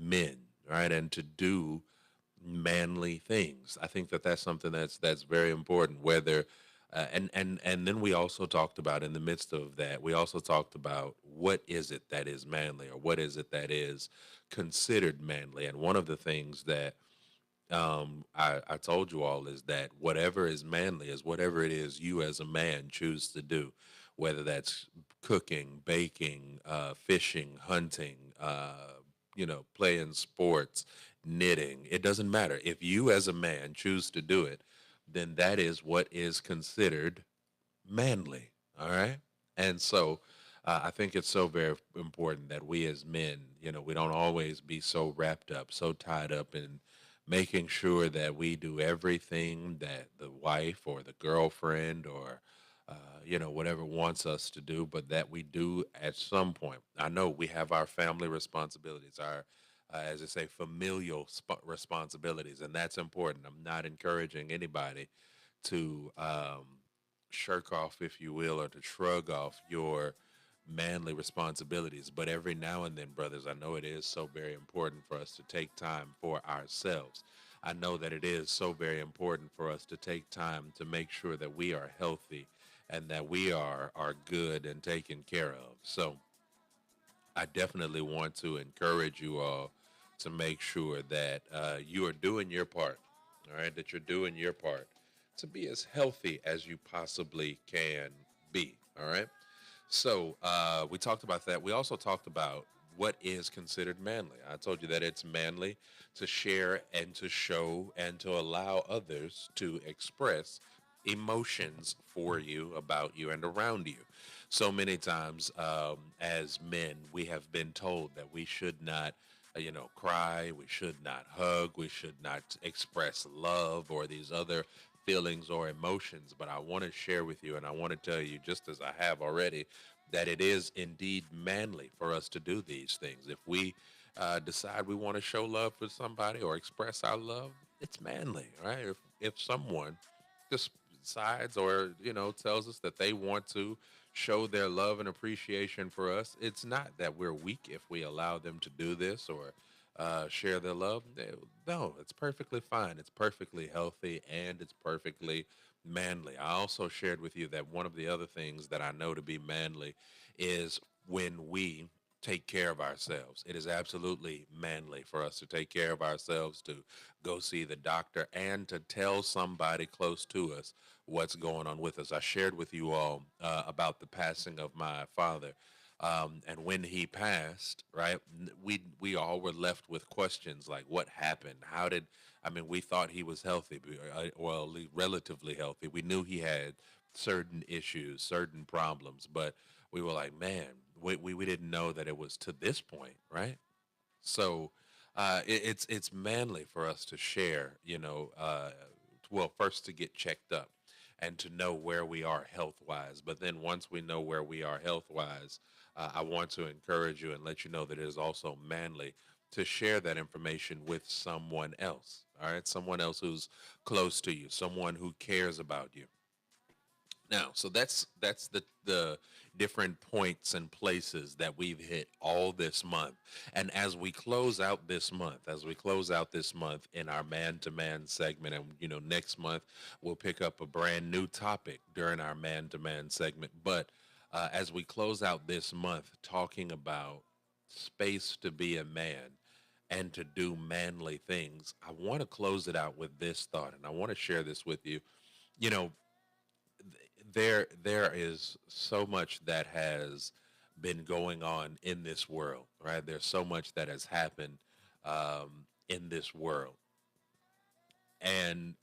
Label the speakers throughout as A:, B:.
A: men, right? And to do manly things. I think that that's something that's very important. Whether and then we also talked about in the midst of that, we also talked about what is it that is manly, or what is it that is considered manly. And one of the things that I told you all is that whatever is manly is whatever it is you as a man choose to do, whether that's cooking, baking, fishing, hunting, playing sports, knitting. It doesn't matter. If you as a man choose to do it, then that is what is considered manly. All right. And so I think it's so very important that we as men, we don't always be so wrapped up, so tied up in making sure that we do everything that the wife or the girlfriend or whatever wants us to do, but that we do at some point. I know we have our family responsibilities, our as I say, familial responsibilities, and that's important. I'm not encouraging anybody to shirk off, if you will, or to shrug off your manly responsibilities. But every now and then, brothers, I know it is so very important for us to take time for ourselves. I know that it is so very important for us to take time to make sure that we are healthy and that we are good and taken care of. So I definitely want to encourage you all to make sure that you are doing your part. All right, that you're doing your part to be as healthy as you possibly can be. All right. So we talked about that. We also talked about what is considered manly. I told you that it's manly to share and to show and to allow others to express emotions for you, about you, and around you. So many times, as men, we have been told that we should not, cry, we should not hug, we should not express love or these other feelings or emotions. But I want to share with you, and I want to tell you, just as I have already, that it is indeed manly for us to do these things. If we decide we want to show love for somebody or express our love, it's manly, right? If someone just decides or tells us that they want to show their love and appreciation for us, it's not that we're weak if we allow them to do this or share their love. No, it's perfectly fine. It's perfectly healthy and it's perfectly manly. I also shared with you that one of the other things that I know to be manly is when we take care of ourselves. It is absolutely manly for us to take care of ourselves, to go see the doctor, and to tell somebody close to us what's going on with us. I shared with you all about the passing of my father. And when he passed, right, we all were left with questions like, what happened? How did I mean, we thought he was healthy, well, at least relatively healthy. We knew he had certain issues, certain problems, but we were like, man, we didn't know that it was to this point, right? So it's manly for us to share, well, first to get checked up and to know where we are health wise. But then once we know where we are health wise, I want to encourage you and let you know that it is also manly to share that information with someone else. All right, someone else who's close to you, someone who cares about you. Now, so that's the different points and places that we've hit all this month. And as we close out this month, in our man to man segment, and next month we'll pick up a brand new topic during our man to man segment. But as we close out this month talking about space to be a man and to do manly things, I want to close it out with this thought, and I want to share this with you. You know, there is so much that has been going on in this world, right? There's so much that has happened in this world, and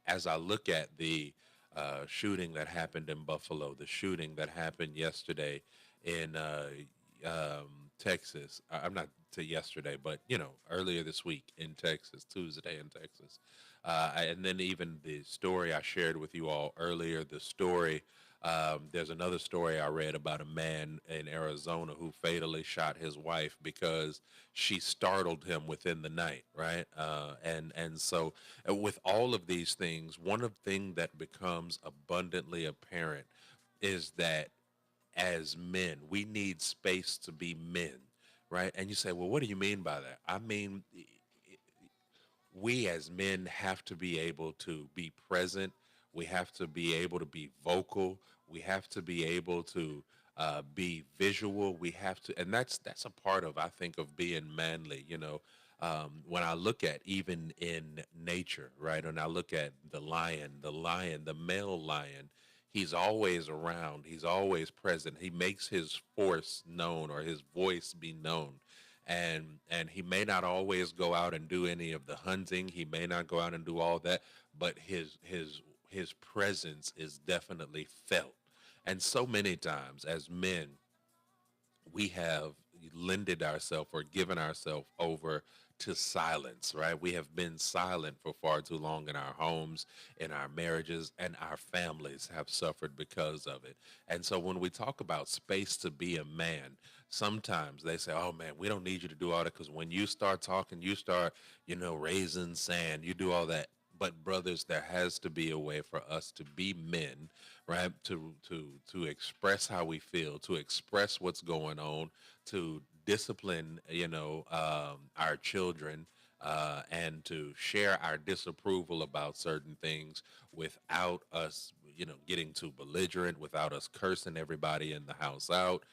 A: as I look at the shooting that happened in Buffalo, the shooting that happened yesterday in Texas. I'm not to yesterday, but earlier this week in Texas, Tuesday in Texas, and then even the story I shared with you all earlier. The story. There's another story I read about a man in Arizona who fatally shot his wife because she startled him within the night, right? And so with all of these things, one of the thing that becomes abundantly apparent is that as men, we need space to be men. right? And you say, well, what do you mean by that? I mean, we as men have to be able to be present. We have to be able to be vocal. We have to be able to be visual. We have to, and that's a part of, I think, of being manly. When I look at even in nature, right, and I look at the male lion, he's always around. He's always present. He makes his force known or his voice be known, and he may not always go out and do any of the hunting. He may not go out and do all that, but his presence is definitely felt. And so many times as men, we have lended ourselves or given ourselves over to silence, right? We have been silent for far too long in our homes, in our marriages, and our families have suffered because of it. And so when we talk about space to be a man, sometimes they say, oh man, we don't need you to do all that because when you start talking, you start, raising sand, you do all that. But brothers, there has to be a way for us to be men, right? To express how we feel, to express what's going on, to discipline, our children, and to share our disapproval about certain things without us, getting too belligerent, without us cursing everybody in the house out,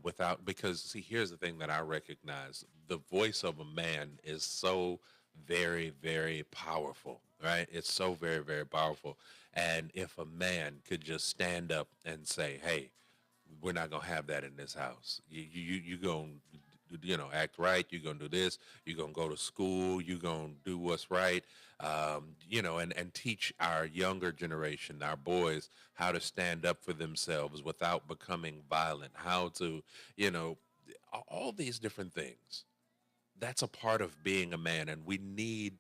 A: without because see, here's the thing that I recognize: the voice of a man is so very, very powerful, right? It's so very, very powerful. And if a man could just stand up and say, "Hey, we're not gonna have that in this house. You gonna act right. You're gonna do this. You're gonna go to school. You're gonna do what's right. And teach our younger generation, our boys, how to stand up for themselves without becoming violent. How to, you know, all these different things. That's a part of being a man, and we need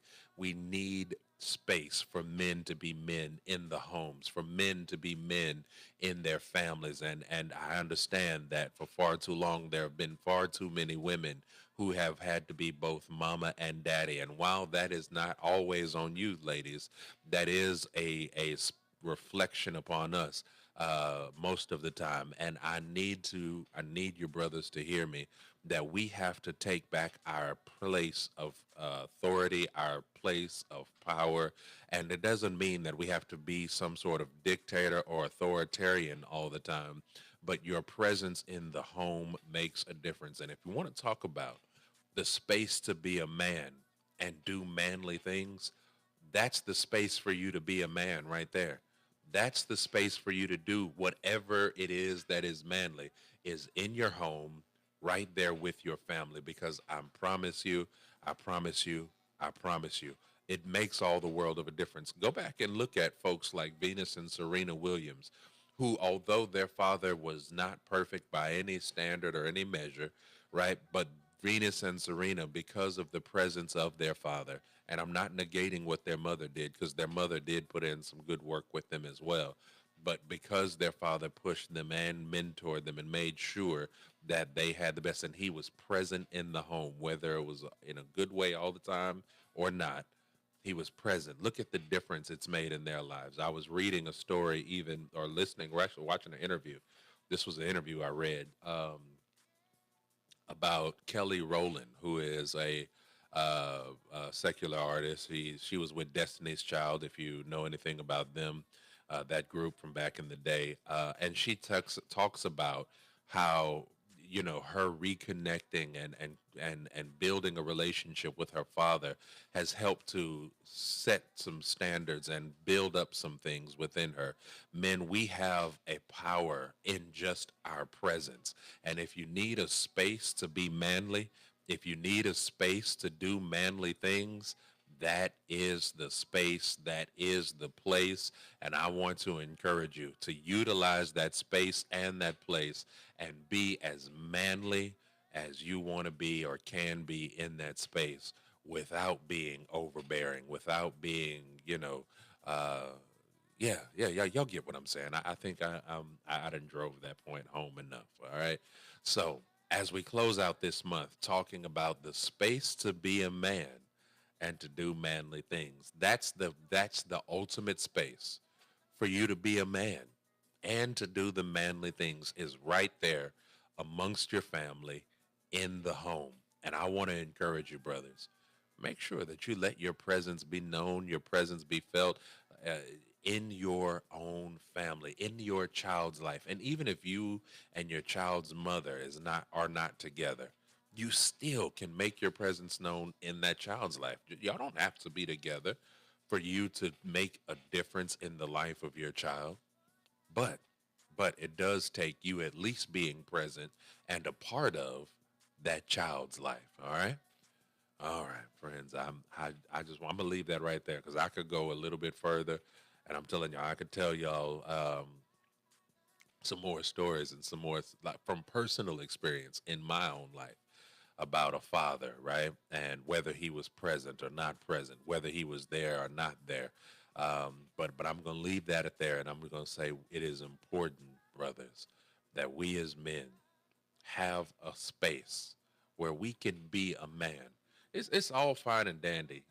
A: space for men to be men in the homes, for men to be men in their families. And I understand that for far too long there have been far too many women who have had to be both mama and daddy. And while that is not always on you, ladies, that is a reflection upon us most of the time. And I need your brothers to hear me, that we have to take back our place of authority, our place of power. And it doesn't mean that we have to be some sort of dictator or authoritarian all the time, but your presence in the home makes a difference. And if you want to talk about the space to be a man and do manly things, that's the space for you to be a man right there. That's the space for you to do whatever it is that is manly, is in your home, right there with your family. Because I promise you, I promise you, it makes all the world of a difference. Go back and look at folks like Venus and Serena Williams, who, although their father was not perfect by any standard or any measure, right? But Venus and Serena, because of the presence of their father, and I'm not negating what their mother did, because their mother did put in some good work with them as well. But because their father pushed them and mentored them and made sure that they had the best, and he was present in the home, whether it was in a good way all the time or not, he was present. Look at the difference it's made in their lives. I was reading a story, even, or listening, or actually watching an interview. This was an interview I read. About Kelly Rowland, who is a secular artist. She was with Destiny's Child, if you know anything about them, that group from back in the day. And she talks about how her reconnecting and building a relationship with her father has helped to set some standards and build up some things within her. Men, we have a power in just our presence. And if you need a space to be manly, if you need a space to do manly things, that is the space, that is the place. And I want to encourage you to utilize that space and that place and be as manly as you want to be or can be in that space without being overbearing, without being, uh, yeah. Y'all get what I'm saying. I think I done drove that point home enough. All right. So as we close out this month, talking about the space to be a man and to do manly things, that's the ultimate space for you to be a man and to do the manly things, is right there amongst your family in the home. And I want to encourage you, brothers, make sure that you let your presence be known, your presence be felt uh, in your own family, in your child's life. And even if you and your child's mother is not are not together, you still can make your presence known in that child's life. Y'all don't have to be together for you to make a difference in the life of your child. But it does take you at least being present and a part of that child's life. All right. All right, friends. I'm gonna leave that right there because I could go a little bit further, and I'm telling y'all I could tell y'all some more stories and some more like from personal experience in my own life about a father, right? And whether he was present or not present, whether he was there or not there. But I'm going to leave that at there, and I'm going to say it is important, brothers, that we as men have a space where we can be a man. It's all fine and dandy,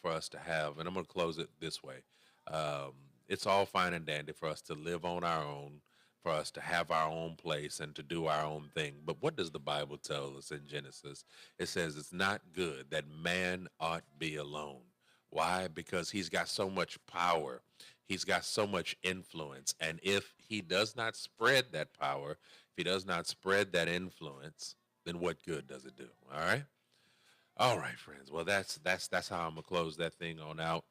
A: for us to have, and I'm going to close it this way. Um, it's all fine and dandy for us to live on our own, for us to have our own place and to do our own thing. But what does the Bible tell us in Genesis? It says it's not good that man ought be alone. Why? Because he's got so much power. He's got so much influence. And if he does not spread that power, if he does not spread that influence, then what good does it do? All right? All right, friends. Well, that's how I'm gonna close that thing on out.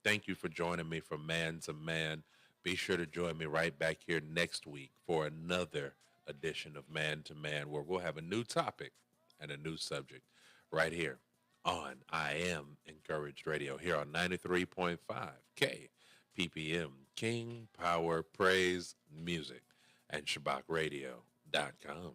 A: Thank you for joining me from Man to Man. Be sure to join me right back here next week for another edition of Man to Man, where we'll have a new topic and a new subject right here on I Am Encouraged Radio here on 93.5 KPPM King Power Praise Music and ShabakRadio.com.